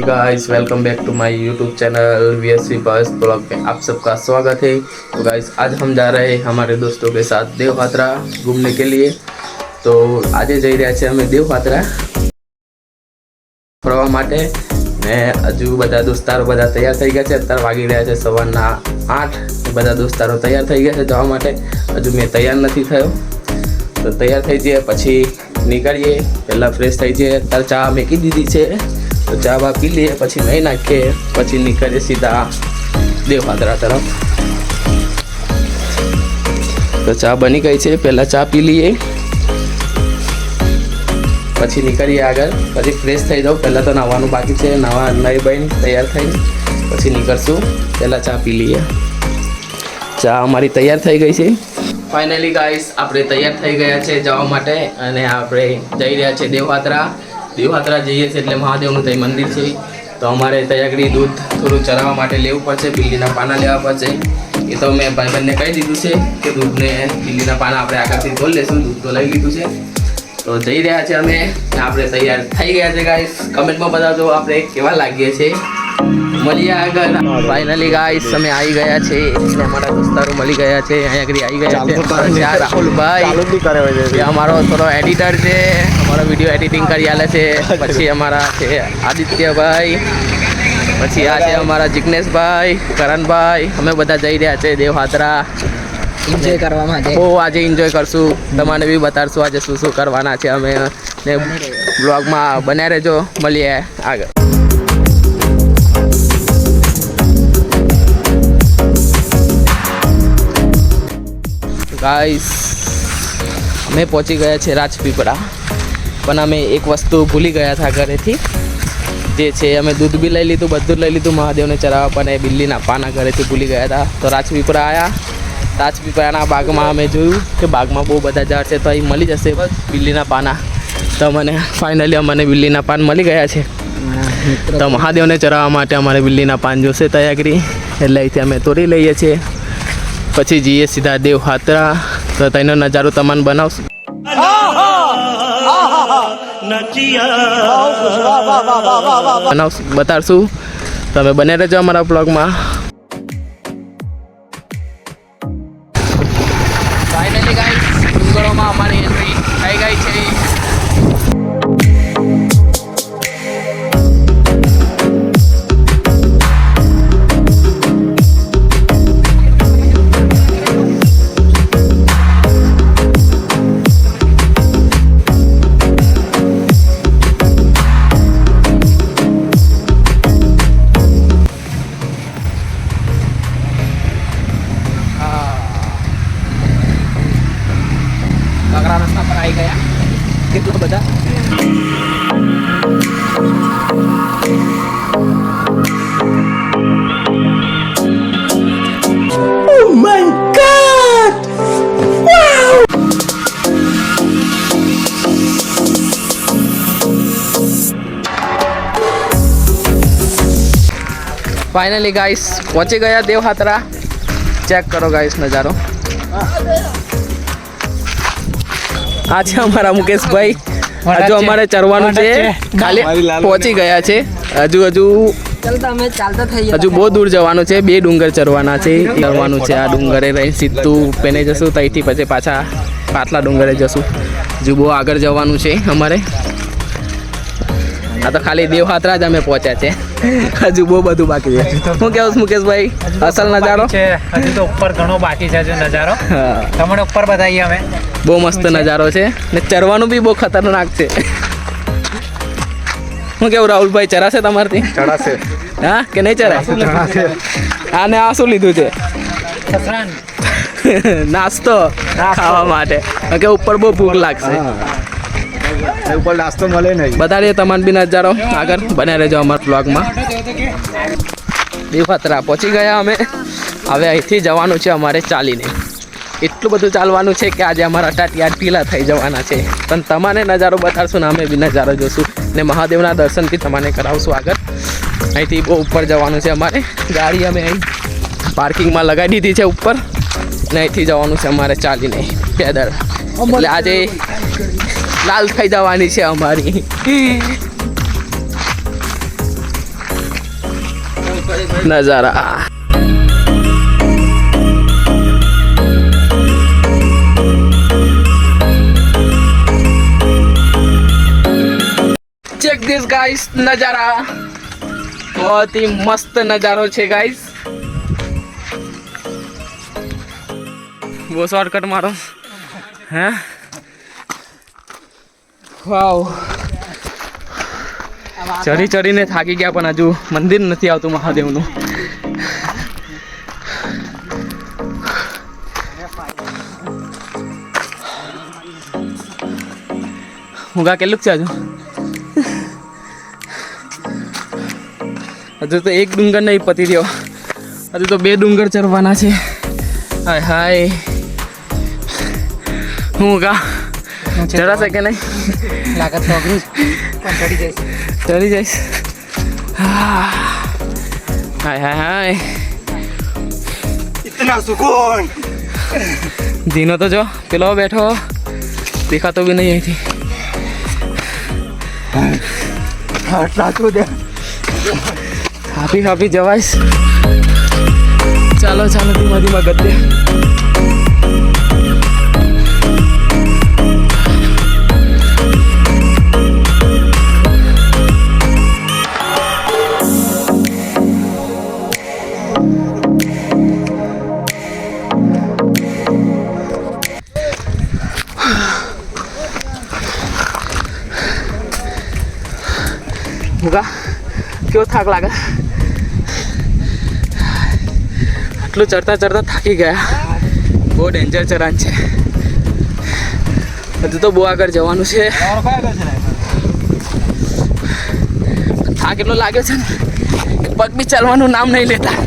Hey guys, welcome back to my YouTube channel VSV boys blog में आप सबका स्वागत है। तो गाइस, आज हम जा रहे हैं हमारे दोस्तों के साथ देवपात्रा घूमने के लिए। तो आज जई रह्या छे अमे देवपात्रा फरवा माटे ने हजू बधा दोस्तारो बधा तैयार थई गया छे। अत्यारे वागी रह्या छे सवाરના 8। बधा दोस्तारो तैयार थई गया छे जवा माटे। हजू मैं तैयार नहीं थयो, तो तैयार थई जाए पछी निकळीए। पहला फ्रेश थई जाए, अत्यारे चा मेकी दीधी छे, तो चा बा पी लीए, पछी नहीं नाखीए, पछी निकळे सीधा देवपात्रा तरफ। तो चा बनी गई है, पहला चा पी लीए, पछी निकळीए आगळ। पछी फ्रेश थई जाओ, पहला तो नाहवानुं बाकी है, नावा नहीं बन तैयार थई पछी निकळशुं। पहला चा पी लीए। चा अमारी तैयार थई गई है। फाइनली गाइस, आपणे तैयार थई गया छे जवा माटे अने आपणे जई रह्या छे देवपात्रा। देवपात्रा जईए छे એટલે મહાદેવનું તઈ મંદિર છે, તો અમારે ત્યાં આગળ દૂધ થોડું ચરાવવા માટે લેવું પડશે, બિલ્લીના પાના લેવા પડશે। એ તો મેં ભાઈબંધને કહી દીધું છે કે દૂધને બિલ્લીના પાના આપણે આગળથી તોડી લેશું। દૂધ તો લઈ લીધું છે, તો જઈ રહ્યા છે અમે। આપણે તૈયાર થઈ ગયા છે ગાઈસ। કમેન્ટમાં બતાવજો આપણે કેવા લાગીએ છે। મળીએ આગળ। ફાઇનલી ગાઈસ, અમે આવી ગયા છે અને અમારા દોસ્તારો મળી ગયા છે, અહીંયા આગળ આવી ગયા છે। આ રાહુલભાઈ એ અમારો થોડો એડિટર છે, અમારો વિડીયો એડિટિંગ કરી આલે છે। પછી અમારા છે આદિત્યભાઈ, પછી આ છે અમારા જિગ્નેશભાઈ, કરણભાઈ। અમે બધા જઈ રહ્યા છે દેવપાત્રા એન્જોય કરવા માટે। બહુ આજે એન્જોય કરશું, તમને બી બતાડશું આજે શું શું કરવાના છે અમે, ને બ્લોગમાં બન્યા રહેજો। મળીએ આગળ। गाइस, અમે પહોંચી ગયા છે રાજપીપળા, પણ અમે એક વસ્તુ ભૂલી ગયા હતા ઘરેથી, જે છે અમે દૂધ બી લઈ લીધું, બધું લઈ લીધું મહાદેવને ચરાવવા, પણ એ બિલ્લીના પાના ઘરેથી ભૂલી ગયા હતા। તો રાજપીપળા આવ્યા। રાજપીપળાના બાગમાં અમે જોયું કે બાગમાં બહુ બધા ઝાડ છે, તો અહીં મળી જશે બિલ્લીના પાના। તો મને ફાઇનલી અમને બિલ્લીના પાન મળી ગયા છે। તો મહાદેવને ચરાવવા માટે અમારે બિલ્લીના પાન જોશે તૈયારી, એટલે અહીંથી અમે તોડી લઈએ છીએ। પછી જઈએ સીધા દેવપાત્રા, તો તેનો નજારો તમને બનાવશું, બતાડશું। તમે બને રહેજો અમારા બ્લોગમાં। ફાઇનલી ગાઈસ, ડુંગરોમાં અમારી એન્ટ્રી થઈ ગઈ છે। रस्ता पर आई गया कितना बड़ा। Oh my God! Wow! Finally guys, पहुंचे गया देवपात्रा। चेक करो गाइस नज़ारो। आज हमारा मुकेश भाई हजू अमारे चरवानुं छे, खाली पहुंची गया छे। हजू हजू बहुत दूर जवानुं छे, 2 डूंगर चरवाना छे। चरवानुं छे आ डूंगरे रही सीधू पेने जशुं, तईथी पछी पाछा पाटला डूंगरे जशुं। हजू बहुत आगळ जवानुं छे अमारे। आ तो खाली देवपात्रा ज अमे पहोंच्या छे, हजू बहुत बधुं बाकी छे। शुं कहेवुं मुकेश भाई, असल नजारो हजू तो ऊपर घणो बाकी छे नजारो। तमने ऊपर बताईए अमे। बહુ મસ્ત નજારો છે ને ચરવાનું બી બહુ ખતરનાક છે। હું કેવું રાહુલભાઈ, ચરાશે તમારથી? ચડાશે। હા કે નહીં ચરાય? ચડાશે। આને આ શું લીધું છે? નાસ્તો ખાવા માટે, કે ઉપર બહુ ભૂખ લાગશે। ઉપર નાસ્તો મળે નહીં। બતાડીએ તમને બી નજારો આગળ, બને રહેજો અમારા બ્લોગમાં। દેવપાત્રા પહોંચી ગયા અમે। હવે અહીંથી જવાનું છે અમારે ચાલીને। એટલું બધું ચાલવાનું છે કે આજે અમારા ટાટિયા ઢીલા થઈ જવાના છે, પણ તમને નજારો બતાડશું ને અમે બી નજારો જોશું ને મહાદેવના દર્શન બી તમને કરાવશું આગળ। અહીંથી બહુ ઉપર જવાનું છે અમારે। ગાડી અમે અહીં પાર્કિંગમાં લગાવી દીધી છે ઉપર, ને અહીંથી જવાનું છે અમારે ચાલીને પેદલ। એટલે આજે લાલ થઈ જવાની છે અમારી। નજારા. चेक दिस गाइस नजारा, बहुत ही मस्त नजारो છે गाइस. वो शॉर्टकट मारो હે. વાવ, ચડીને થાકી ગયા પણ હજુ મંદિર નથી આવતું મહાદેવનું. હુંગા કેટલું છે હજુ તો એક ડુંગર નહીં પતી રહ્યો, હજુ તો 2 ડુંગર ચડવાના છે. હાય હાય, હુંગા ચડાશે કે નહીં? લાગત તો અઘરું પણ ચડી જઈશ. હાય હાય હાય, इतना सुकून. જીનો તો જો પેલો બેઠો દેખાતો બી નહીં અહીંથી. હાપી હાપી જવાઈશ. ચાલો ચાલો, ધીમા ધીમા ગતે. ભૂગા કેવો થાક લાગે? આટલું ચડતા ચડતા થાકી ગયા. બહુ ડેન્જર ચઢાણ છે. હજુ તો બહુ આગળ જવાનું છે. થાક એટલો લાગ્યો છે ને પગ બી ચાલવાનું નામ નહીં લેતા.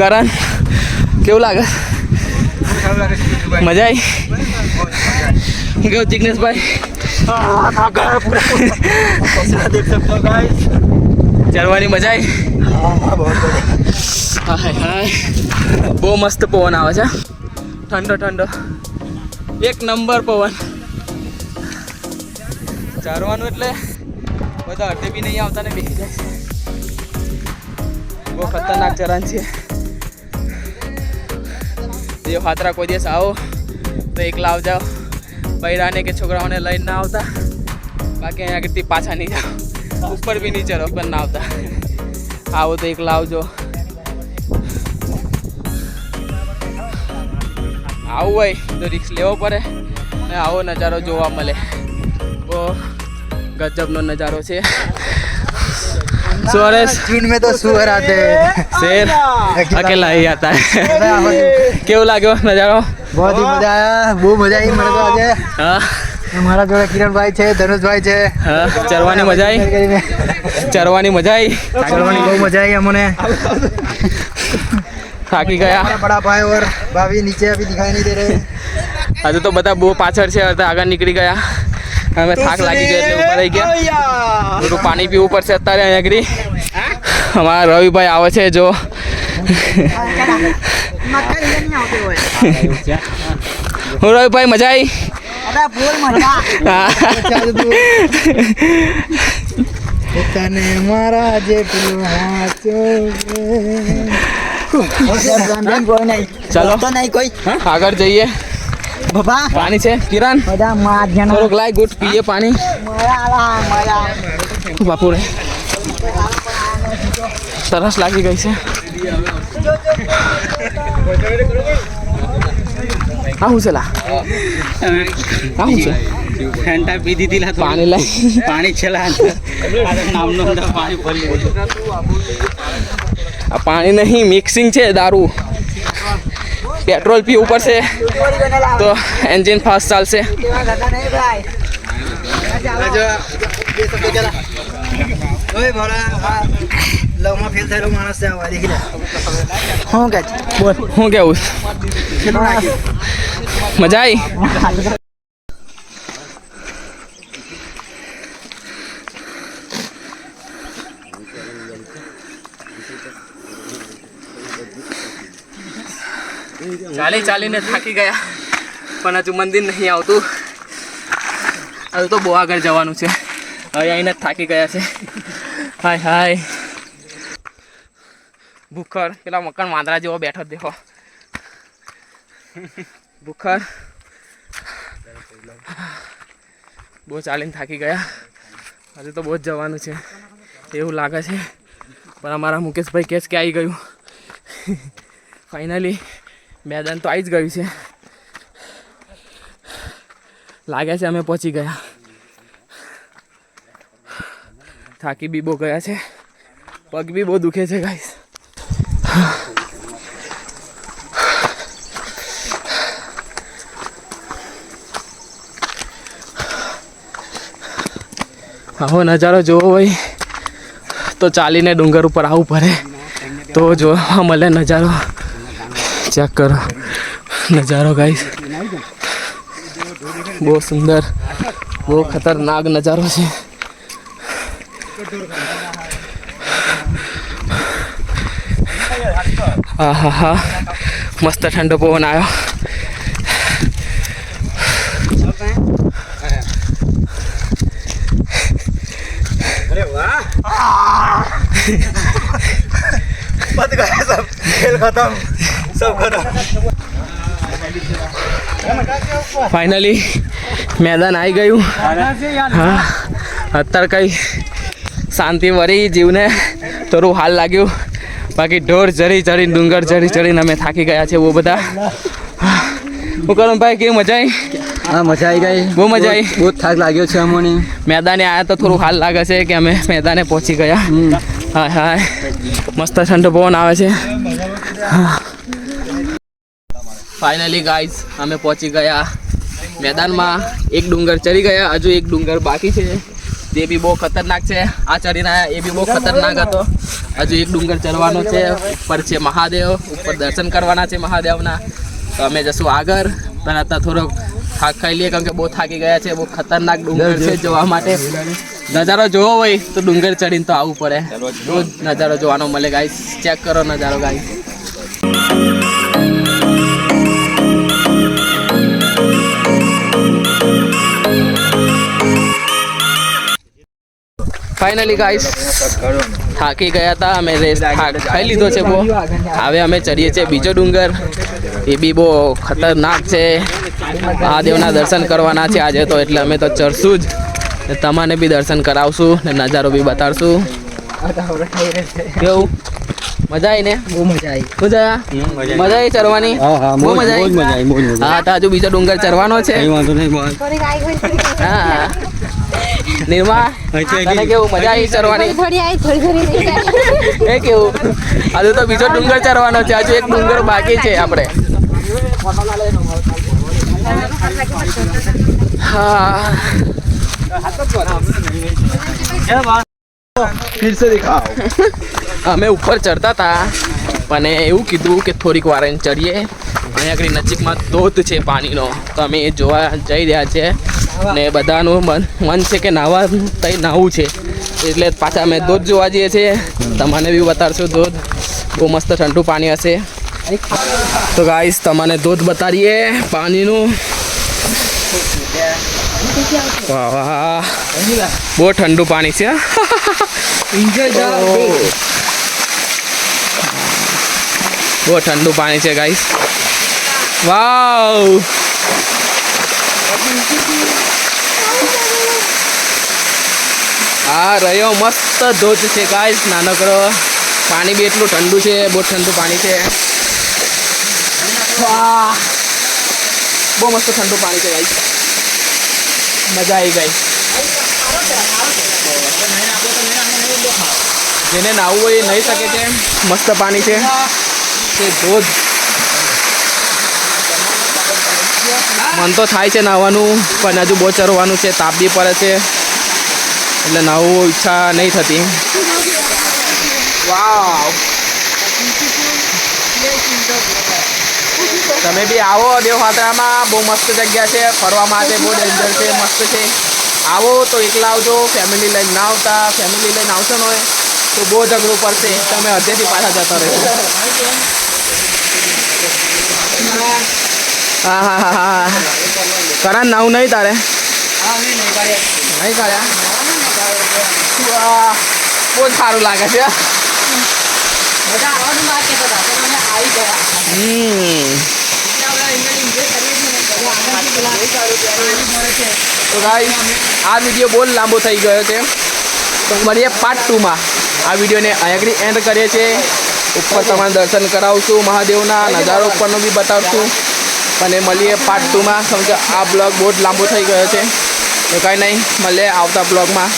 કરણ કેવું લાગે? મજા આવી? કેવું જિગ્નેશભાઈ? देख सकते हो गाइस. ચડવાની મજા આવી? હાય બહુ મસ્ત પવન આવે છે, ઠંડો ઠંડો, એક નંબર પવન. ચડવાનું એટલે બધા અડધે બી નહીં આવતા ને બેસી જાય છે. બહુ ખતરનાક ચરણ છે. જે ખાતરા કોઈ દિવસ આવો તો એકલા આવજાઓ, બૈરાને કે છોકરાઓને લઈને ના આવતા. બાકી અહીંયા આગળથી પાછા નહીં જાઓ, ઉપર બી નહીં ચડો પણ ના આવતા. આવો તો એકલા આવજો. આવું હોય તો રિસ્ક લેવો પડે ને આવો નજારો જોવા મળે. બહુ ગજબનો નજારો છે. सुरेश चीन में तो सुअर आते हैं, शेर अकेला ही आता है. કેવું લાગ્યો નજારો? बहुत ही मजा आया. वो मजा ही मेरे को आ गया. હા, हमारा जोड़ा किरण भाई છે, ધનુષ ભાઈ છે. હા, ચરવાની મજા આવી? ચરવાની મજા આવી? चलवानी बहुत मजा आई अमने. થાકી ગયા. हमारा बड़ा भाई और भाभी नीचे अभी दिखाई नहीं दे रहे. હજુ તો બધા બહુ પાછળ છે, હવે આગળ નીકળી ગયા. હવે થાક લાગી ગયો એટલે ઉપર આવી ગયા. થોડું પાણી પીવું પડશે અત્યારે અહીંયા આગળ. અમારા રવિભાઈ આવે છે જો. હું રવિભાઈ મજા આવી? તને મારા જેટલું ચાલો આગળ જઈએ. પાણી છે કિરણ? થોડુંક લાય ગુટ પીએ પાણી. બાપુ રે તરસ લાગી ગઈ છે. આવું છે લા? આવું છે? ફેન્ટા પી દીધી લા, પાણી લાય. પાણી છેલા નામનો પાણી ભરી આ પાણી નહીં, મિક્સિંગ છે દારૂ. પેટ્રોલ પીવું પડશે તો એન્જિન ફાસ્ટ ચાલશે. લવમાં ફેલ થયેલો માણસ છે. આવા દેખી લે. હું કે બોલ, શું કેવું? મજા આવી? ચાલીને થાકી ગયા પણ હજુ મંદિર નહીં આવતું. હજુ તો બહુ આગળ જવાનું છે. હવે આઈને જ થાકી ગયા છે. હાય હાય ભૂખર પેલા મકાન વાંદરા જેવો બેઠો જ દેખો. ભૂખર બહુ ચાલીને થાકી ગયા. હજુ તો બહુ જ જવાનું છે એવું લાગે છે. પણ અમારા મુકેશભાઈ કેસ કે આવી ગયું. ફાઇનલી મેદાન તો આવી જ ગયું છે. લાગે છે અમે પહોંચી ગયા. થાકી બી બહુ ગયા છે. પગ બી બહુ દુખે છે ગાઈસ. આવો નજારો જોવો હોય તો ચાલીને ડુંગર ઉપર આવવું પડે તો જોવા મળે નજારો. ચેક કરો નજારો ગાઈસ. બહુ સુંદર બહુ ખતરનાક નજારો છે. હા હા હા મસ્ત ઠંડો પવન આવ્યો. अरे वाह बच गया सब खेल खत्म सब खत्म. ફાઇનલી મેદાન આવી ગયું. હા અત્યારે કંઈ શાંતિ વળી જીવને થોડું હાલ લાગ્યું. બાકી ઢોર ચડી ચડીને ડુંગર ચડી ચડીને અમે થાકી ગયા છે બહુ બધા. હું કરું ભાઈ કેવી મજા આવી? हाँ मजा आई गई. બહુ મજા આવી. बहुत થાક લાગ્યો છે અમને. મેદાને આવ્યા તો થોડું હાલ લાગે છે કે અમે મેદાને પહોંચી ગયા. હા હા મસ્ત ઠંડો પવન આવે છે. ફાઇનલી ગાઈઝ અમે પહોંચી ગયા મેદાનમાં. એક ડુંગર ચડી ગયા. હજુ એક ડુંગર બાકી છે તે બી બહુ ખતરનાક છે. આ ચડીને આવ્યા એ બી બહુ ખતરનાક હતો. હજુ એક ડુંગર ચડવાનો છે. ઉપર છે મહાદેવ. ઉપર દર્શન કરવાના છે મહાદેવના. તો અમે જશું આગળ. પણ અત્યારે થોડોક થાક ખાઈ લઈએ કારણ કે બહુ થાકી ગયા છે. બહુ ખતરનાક ડુંગર છે જોવા માટે. નજારો જોવો હોય તો ડુંગર ચડીને તો આવવું પડે. રોજ નજારો જોવાનો મળે ગાઈસ. ચેક કરો નજારો ગાઈસ. ફાઇનલી ગાઈસ થાકી ગયા હતા અમે. રેસ ખાઈ લીધો છે બહુ. હવે અમે ચડીએ છીએ બીજો ડુંગર. એ બી બહુ ખતરનાક છે. મહાદેવના દર્શન કરવાના છે આજે તો એટલે અમે તો ચડશું જ. ને તમને બી દર્શન કરાવશું ને નજારો બી બતાડશું. કેવું મજા આવી ને? બહુ મજા આવી. મજા આવી ચડવાની? બહુ મજા આવી. હા તો હજુ બીજો ડુંગર ચડવાનો છે. હા નિર્મા તને કેવું મજા આવી ચડવાની? એ કેવું હજુ તો બીજો ડુંગર ચડવાનો છે. હજુ એક ડુંગર બાકી છે આપણે. હા फिर से दिखाओ. અમે ઉપર ચડતા હતા પણ એવું કીધું કે થોડીક વાર એને ચડીએ. અહીંયા આગળ નજીકમાં ધોધ છે પાણીનો તો અમે એ જોવા જઈ રહ્યા છે. ને બધાનું મન છે કે નાહવા તઈ નાહવું છે એટલે પાછા અમે ધોધ જોવા જઈએ છીએ. તમને બી બતાડશું ધોધ. બહુ મસ્ત ઠંડુ પાણી હશે. તો ગાઈસ તમને ધોધ બતાડીએ પાણીનું. વાહ વાહ બહુ ઠંડુ પાણી છે. બહુ ઠંડુ પાણી છે ગાઈસ. વાવ આ રહ્યો મસ્ત ધોધ છે ગાઈસ. નાનકડો પાણી બી એટલું ઠંડુ છે. બહુ ઠંડુ પાણી છે. વાહ બહુ મસ્ત ઠંડુ પાણી છે ગાઈસ. મજા આવી ગઈ. જેને નાહવું હોય એ નહીં શકે છે. મસ્ત પાણી છે તે ધોધ. મન તો થાય છે નાહવાનું પણ હજુ બહુ ચરવાનું છે. તાપ બી પડે છે એટલે નાહવું ઈચ્છા નહીં થતી. વાવ તમે બી આવો દેવખાતરામાં. બહુ મસ્ત જગ્યા છે ફરવા માટે. બહુ ડેન્જર છે. મસ્ત છે. આવો તો એકલા આવજો. ફેમિલી લઈને ના આવતા. ફેમિલી લઈને આવશો ને તો બહુ ઝઘડું પડશે. તમે હદેથી પાછા જતા રહેશો. હા હા હા હા કરા નાવું નહીં તારે? નહીં કાઢ્યા. વાહ બહુ જ સારું લાગે છે તો ગાઈસ આ વિડીયો બહુ લાંબો થઈ ગયો છે તો મળીએ પાર્ટ 2માં આ વિડીયોને અહીંયાથી એન્ડ કરીએ છીએ ઉપર તમારે દર્શન કરાવશું મહાદેવના નજારો ઉપરનો બી બતાવશું અને મળીએ પાર્ટ 2માં કેમ કે આ બ્લોગ બહુ જ લાંબો થઈ ગયો છે તો કાંઈ નહીં મળીએ આવતા બ્લોગમાં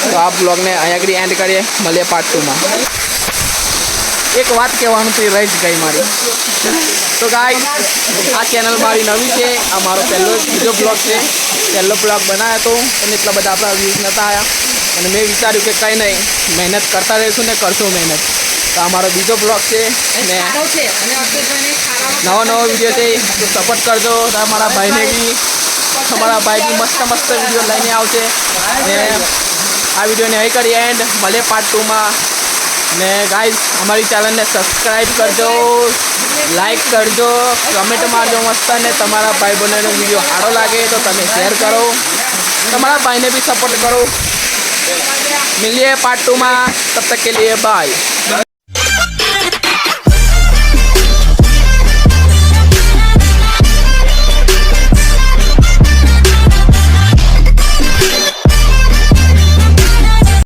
તો આ બ્લોગને અહીંયાથી એન્ડ કરીએ મળીએ પાર્ટ 2માં એક વાત કહેવાનું તો રહી જ ગઈ મારી તો ગાઈસ આ ચેનલ મારી નવી છે આ મારો બીજો બ્લોગ છે પહેલો બ્લોગ બનાવ્યો હતો અને એટલા બધા આપણા વ્યૂઝ નહોતા આવ્યા અને મેં વિચાર્યું કે કંઈ નહીં મહેનત કરતા રહીશું ને કરશું મહેનત તો આ મારો બીજો બ્લોગ છે ને નવો વિડીયો છે તો સપોર્ટ કરજો તમારા ભાઈને બી તમારા ભાઈ બી મસ્ત વિડીયો લઈને આવશે ને આ વિડીયોને અહીં કરી એન્ડ મળે પાર્ટ 2માં ને ગાઈઝ અમારી ચેનલને સબસ્ક્રાઈબ કરજો લાઈક કરજો કમેન્ટ મારજો મસ્ત ને તમારા ભાઈ બહેનોનો વિડીયો સારો લાગે તો તમે શેર કરો તમારા ભાઈને બી સપોર્ટ કરો मिलिए पार्ट 2 में तब तक के लिए बाय।